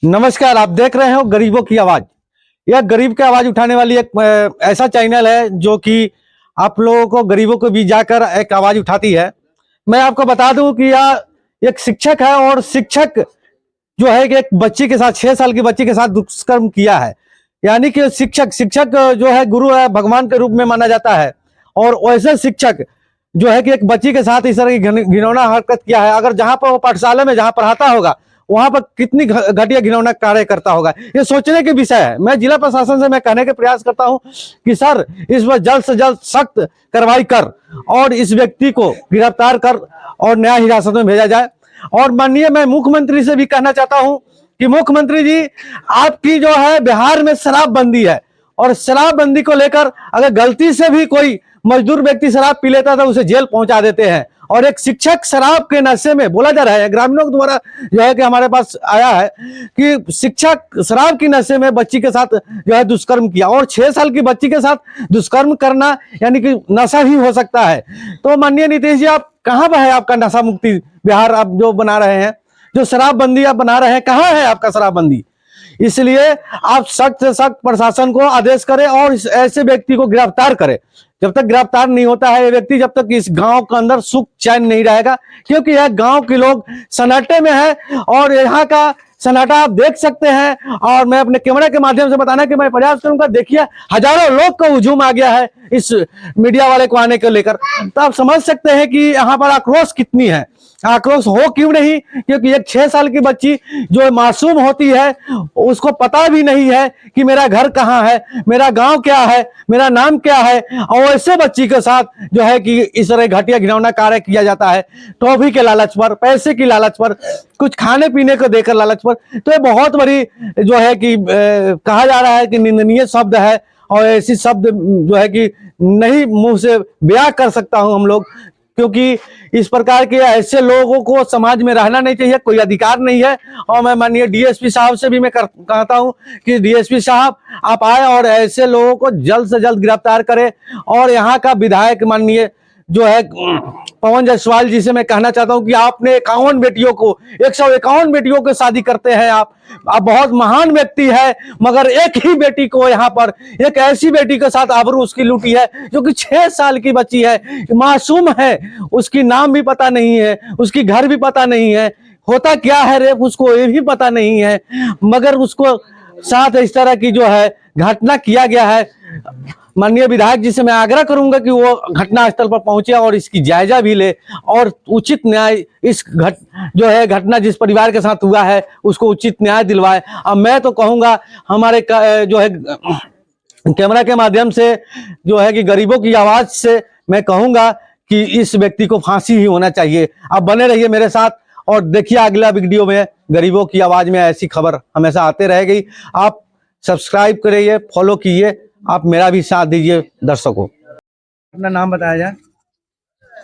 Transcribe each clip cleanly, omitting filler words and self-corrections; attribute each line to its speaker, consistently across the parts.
Speaker 1: नमस्कार, आप देख रहे हो गरीबों की आवाज। यह गरीब की आवाज उठाने वाली एक ऐसा चैनल है जो कि आप लोगों को, गरीबों को भी जाकर एक आवाज उठाती है। मैं आपको बता दूं कि यह एक शिक्षक है और शिक्षक जो है कि एक बच्ची के साथ, 6 साल की बच्ची के साथ दुष्कर्म किया है। यानी कि शिक्षक जो है गुरु है, भगवान के रूप में माना जाता है। और वैसे शिक्षक जो है कि एक बच्ची के साथ इस तरह की घिनौना हरकत किया है। अगर जहां पर वो पाठशाला में जहां पढ़ाता होगा वहां पर कितनी घटिया घिनौना कार्य करता होगा, ये सोचने के विषय है। मैं जिला प्रशासन से मैं कहने के प्रयास करता हूं कि सर, इस पर जल्द से जल्द सख्त कार्रवाई कर और इस व्यक्ति को गिरफ्तार कर और न्याय हिरासत में भेजा जाए। और माननीय मैं मुख्यमंत्री से भी कहना चाहता हूं कि मुख्यमंत्री जी, आपकी जो है बिहार में शराबबंदी है और शराबबंदी को लेकर अगर गलती से भी कोई मजदूर व्यक्ति शराब पी लेता था उसे जेल पहुंचा देते हैं। और एक शिक्षक शराब के नशे में, बोला जा रहा है ग्रामीणों के द्वारा जो है कि हमारे पास आया है कि शिक्षक शराब की नशे में बच्ची के साथ जो है दुष्कर्म किया। और 6 साल की बच्ची के साथ दुष्कर्म करना यानी कि नशा ही हो सकता है। तो माननीय नीतीश जी, आप कहां पर है आपका नशा मुक्ति बिहार आप जो बना रहे हैं, जो शराबबंदी आप बना रहे हैं, कहां है आपका शराबबंदी? इसलिए आप सख्त से सख्त प्रशासन को आदेश करें और इस ऐसे व्यक्ति को गिरफ्तार करें। जब तक गिरफ्तार नहीं होता है ये व्यक्ति, जब तक इस गांव के अंदर सुख चैन नहीं रहेगा, क्योंकि यह गांव के लोग सन्नाटे में है और यहाँ का सन्नाटा आप देख सकते हैं। और मैं अपने कैमरा के माध्यम से बताना कि मैं प्रयास करूंगा। देखिए, हजारों लोग का हुजूम आ गया है इस मीडिया वाले को आने को लेकर। तो आप समझ सकते हैं कि यहाँ पर आक्रोश कितनी है। आक्रोश हो क्यों नहीं? क्योंकि एक 6 साल की बच्ची जो मासूम होती है, उसको पता भी नहीं है कि मेरा घर कहाँ है, मेरा गांव क्या है, मेरा नाम क्या है। और ऐसे बच्ची के साथ जो है कि इस तरह घटिया घिनौना कार्य किया जाता है, टॉफी के लालच पर, पैसे की लालच पर, कुछ खाने पीने को देकर लालच पर। तो ये बहुत बड़ी जो है कि कहा जा रहा है कि निंदनीय शब्द है। और ऐसी शब्द जो है कि नहीं मुंह से बयां कर सकता हूं हम लोग, क्योंकि इस प्रकार के ऐसे लोगों को समाज में रहना नहीं चाहिए, कोई अधिकार नहीं है। और मैं माननीय डीएसपी साहब से भी मैं कहता हूं कि डीएसपी साहब, आप आए और ऐसे लोगों को जल्द से जल्द गिरफ्तार करें। और यहाँ का विधायक माननीय जो है पवन जायसवाल जी से मैं कहना चाहता हूं कि आपने 51 बेटियों को, 151 बेटियों को शादी करते हैं आप बहुत महान व्यक्ति है, मगर एक ही बेटी को यहाँ पर, एक ऐसी बेटी के साथ आबरू उसकी लूटी है जो कि 6 साल की बच्ची है, मासूम है, उसकी नाम भी पता नहीं है, उसकी घर भी पता नहीं है, होता क्या है रेप उसको ये भी पता नहीं है, मगर उसको साथ इस तरह की जो है घटना किया गया है। माननीय विधायक जी से मैं आग्रह करूंगा कि वो घटना स्थल पर पहुंचे और इसकी जायजा भी ले और उचित न्याय इस जो है घटना जिस परिवार के साथ हुआ है उसको उचित न्याय दिलवाए। अब मैं तो कहूंगा हमारे जो है कैमरा के माध्यम से जो है कि गरीबों की आवाज से मैं कहूंगा कि इस व्यक्ति को फांसी ही होना चाहिए। आप बने रहिए मेरे साथ और देखिए अगला वीडियो में गरीबों की आवाज में ऐसी खबर हमेशा आते रहेगी। आप सब्सक्राइब करिए, फॉलो कीजिए, आप मेरा भी साथ दीजिए। दर्शकों, अपना नाम बताया जाए।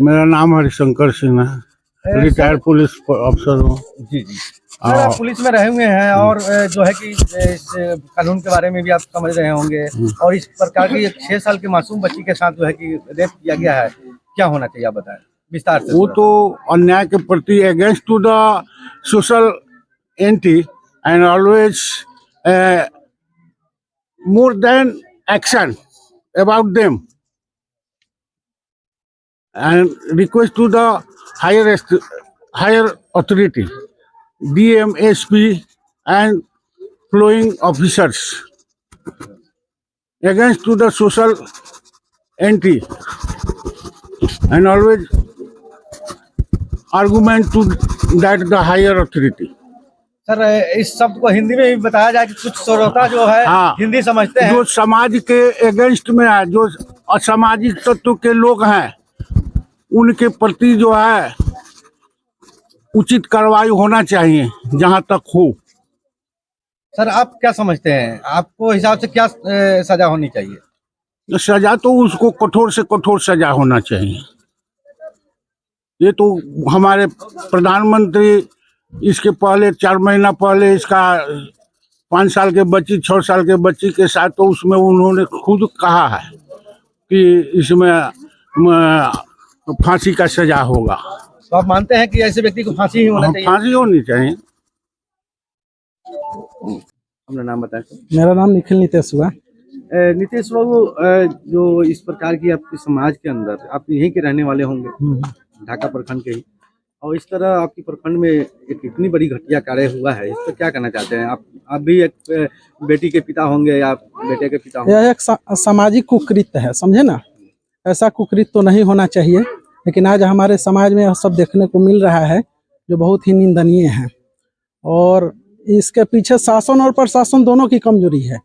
Speaker 2: मेरा नाम हरिशंकर सिंह है, रिटायर्ड पुलिस अफसर हूँ।
Speaker 1: जी जी सर, आप पुलिस में रहे हुए हैं और जो है कि इस कानून के बारे में भी आप समझ रहे होंगे। और इस प्रकार की एक 6 साल की मासूम बच्ची के साथ जो है कि रेप किया गया है, क्या होना चाहिए आप बताएं विस्तार से।
Speaker 2: वो तो अन्याय के प्रति against to the social anti and always more than action about them, and request to the higher authority, DM, SP and following officers against to the social anti and always argument to that the higher authority.
Speaker 1: Sir, इस शब्द को हिंदी में भी बताया जाए कि कुछ श्रोता जो है हिंदी समझते हैं,
Speaker 2: जो समाज के अगेंस्ट में है, जो असामाजिक तत्व के लोग हैं, उनके प्रति जो है उचित कार्रवाई होना चाहिए जहां तक हो।
Speaker 1: सर, आप क्या समझते हैं, आपको हिसाब से क्या सजा होनी चाहिए?
Speaker 2: सजा तो उसको कठोर से कठोर सजा होना चाहिए। ये तो हमारे प्रधानमंत्री इसके पहले 4 महीना पहले इसका 5 साल के बच्ची, 6 साल के बच्ची के साथ, तो उसमें उन्होंने खुद कहा है कि इसमें फांसी का सजा होगा।
Speaker 1: तो आप मानते हैं कि ऐसे व्यक्ति को फांसी ही होना चाहिए?
Speaker 2: फांसी होनी चाहिए।
Speaker 1: अपना नाम बताएं।
Speaker 3: मेरा नाम निखिल नितेश हुआ।
Speaker 1: नीतीश बाबू, जो इस प्रकार की आपके समाज के अंदर, आप यहीं के रहने वाले होंगे, ढाका प्रखंड के ही, और इस तरह आपकी प्रखंड में एक इतनी बड़ी घटिया कार्य हुआ है, इस पर क्या कहना चाहते हैं आप भी एक बेटी के पिता होंगे या बेटे के पिता होंगे?
Speaker 3: यह एक सामाजिक कुकृत्य है, समझे ना। ऐसा कुकृत्य तो नहीं होना चाहिए, लेकिन आज हमारे समाज में यह सब देखने को मिल रहा है जो बहुत ही निंदनीय है। और इसके पीछे शासन और प्रशासन दोनों की कमजोरी है।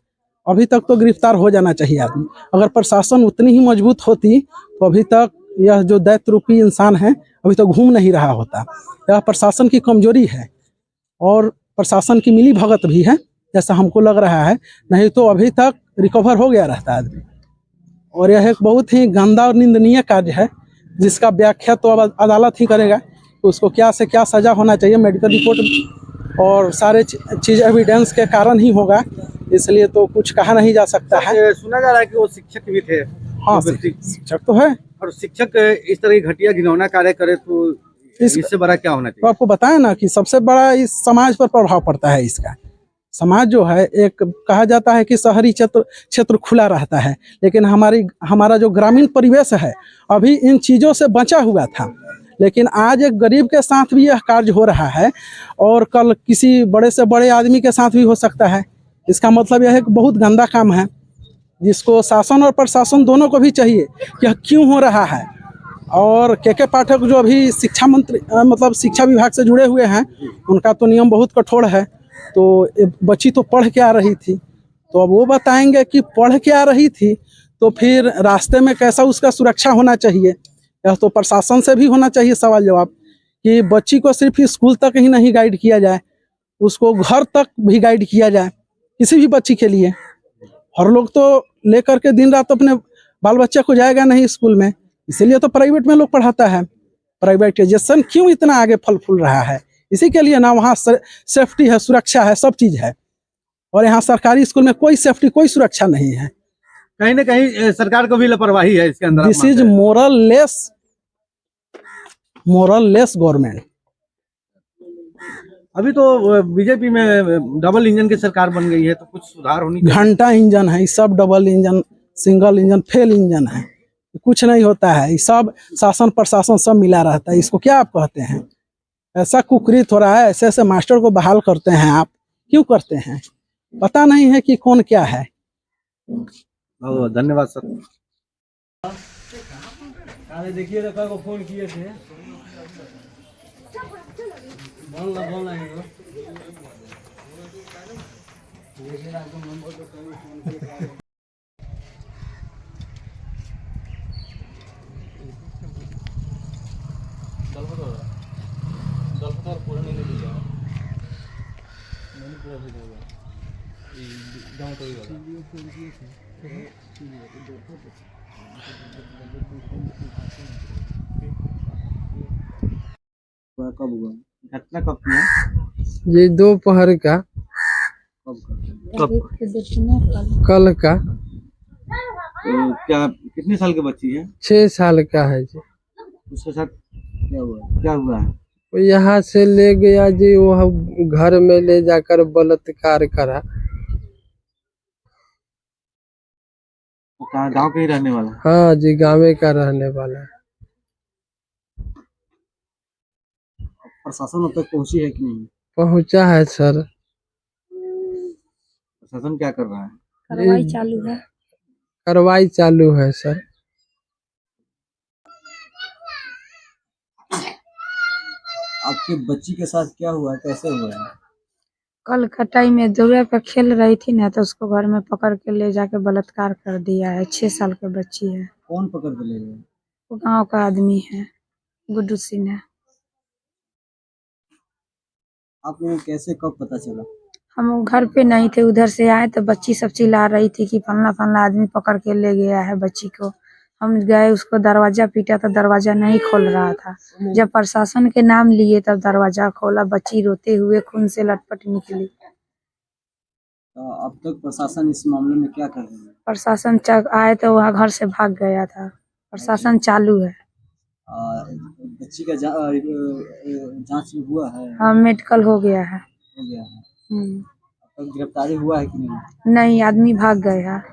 Speaker 3: अभी तक तो गिरफ्तार हो जाना चाहिए आदमी। अगर प्रशासन उतनी ही मजबूत होती तो अभी तक यह जो दैत्य रूपी इंसान है अभी तक घूम नहीं रहा होता। यह प्रशासन की कमजोरी है और प्रशासन की मिली भगत भी है, जैसा हमको लग रहा है, नहीं तो अभी तक रिकवर हो गया रहता आदमी। और यह एक बहुत ही गंदा और निंदनीय कार्य है, जिसका व्याख्या तो अब अदालत ही करेगा कि उसको क्या से क्या सजा होना चाहिए। मेडिकल रिपोर्ट और सारे चीज़ एविडेंस के कारण ही होगा, इसलिए तो कुछ कहा नहीं जा सकता है।
Speaker 1: सुना जा रहा है कि वो शिक्षक भी थे।
Speaker 3: हाँ, शिक्षक तो है।
Speaker 1: और शिक्षक इस तरह की घटिया घिनौना कार्य करे तो इससे बड़ा क्या होना
Speaker 3: तो
Speaker 1: चाहिए?
Speaker 3: आपको बताया ना कि सबसे बड़ा इस समाज पर प्रभाव पड़ता है इसका। समाज जो है, एक कहा जाता है कि शहरी क्षेत्र खुला रहता है, लेकिन हमारा जो ग्रामीण परिवेश है अभी इन चीज़ों से बचा हुआ था। लेकिन आज एक गरीब के साथ भी यह कार्य हो रहा है और कल किसी बड़े से बड़े आदमी के साथ भी हो सकता है। इसका मतलब यह है कि बहुत गंदा काम है, जिसको शासन और प्रशासन दोनों को भी चाहिए कि यह क्यों हो रहा है। और के पाठक जो अभी शिक्षा मंत्री मतलब शिक्षा विभाग से जुड़े हुए हैं, उनका तो नियम बहुत कठोर है। तो बच्ची तो पढ़ के आ रही थी, तो अब वो बताएंगे कि पढ़ के आ रही थी तो फिर रास्ते में कैसा उसका सुरक्षा होना चाहिए। यह तो प्रशासन से भी होना चाहिए सवाल जवाब कि बच्ची को सिर्फ स्कूल तक ही नहीं गाइड किया जाए, उसको घर तक भी गाइड किया जाए किसी भी बच्ची के लिए। हर लोग तो लेकर के दिन रात अपने बाल बच्चे को जाएगा नहीं स्कूल में, इसीलिए तो प्राइवेट में लोग पढ़ाता है। प्राइवेटाइजेशन क्यों इतना आगे फल फूल रहा है, इसी के लिए ना। वहाँ सेफ्टी है, सुरक्षा है, सब चीज़ है। और यहाँ सरकारी स्कूल में कोई सेफ्टी, कोई सुरक्षा नहीं है।
Speaker 1: कहीं ना कहीं सरकार को भी लापरवाही है इसके अंदर।
Speaker 3: This is moral less government.
Speaker 1: अभी तो बीजेपी में डबल इंजन की सरकार बन गई है, तो कुछ सुधार होनी चाहिए।
Speaker 3: घंटा इंजन है, सब double engine, single engine, fail engine है, कुछ नहीं होता है। ये सब शासन प्रशासन सब मिला रहता है। इसको क्या आप कहते हैं? ऐसा कुकृत हो रहा है। ऐसे ऐसे मास्टर को बहाल करते हैं, आप क्यों करते हैं? पता नहीं है कि कौन क्या है।
Speaker 1: बहुत धन्यवाद सर। देखिए को फोन किए थे। कब हुआ घटना, कब किया?
Speaker 4: ये दोपहर का,
Speaker 1: कब?
Speaker 4: कल का।
Speaker 1: क्या कितने साल की बच्ची है?
Speaker 4: 6 साल का है जी।
Speaker 1: उसके साथ क्या हुआ है?
Speaker 4: वो यहाँ से ले गया जी, वो घर में ले जाकर बलात्कार करा।
Speaker 1: वो कहाँ, गांव के ही रहने वाला?
Speaker 4: हाँ जी, गाँव का रहने वाला है।
Speaker 1: प्रशासन अब तक पहुंची है कि नहीं?
Speaker 4: पहुंचा है सर।
Speaker 1: प्रशासन क्या कर रहा है?
Speaker 5: कार्रवाई चालू है।
Speaker 4: कार्रवाई चालू है सर।
Speaker 1: आपकी बच्ची के साथ क्या हुआ, कैसे हुआ है?
Speaker 5: कल खटाई में दूर पे खेल रही थी ना, तो उसको घर में पकड़ के ले जाके बलात्कार कर दिया है। 6 साल की बच्ची है।
Speaker 1: कौन पकड़ के ले गए?
Speaker 5: वो गांव का आदमी है, गुड्डू सिंह है।
Speaker 1: आप लोगों को कैसे, कब पता चला?
Speaker 5: हम घर पे नहीं थे, उधर से आए तो बच्ची सब चिल्ला रही थी कि फलना फलना आदमी पकड़ के ले गया है बच्ची को। हम गए, उसको दरवाजा पीटा तो दरवाजा नहीं खोल रहा था। जब प्रशासन के नाम लिए तब दरवाजा खोला, बच्ची रोते हुए खून से लटपट निकली।
Speaker 1: तो अब तक प्रशासन इस मामले में क्या कर रही है?
Speaker 5: प्रशासन आए तो वह घर से भाग गया था। प्रशासन चालू है।
Speaker 1: बच्ची का जांच हुआ है?
Speaker 5: हाँ, मेडिकल हो गया है।
Speaker 1: हो गया है।
Speaker 6: गिरफ्तारी हुआ है कि नहीं?
Speaker 5: नहीं, आदमी भाग गए हैं।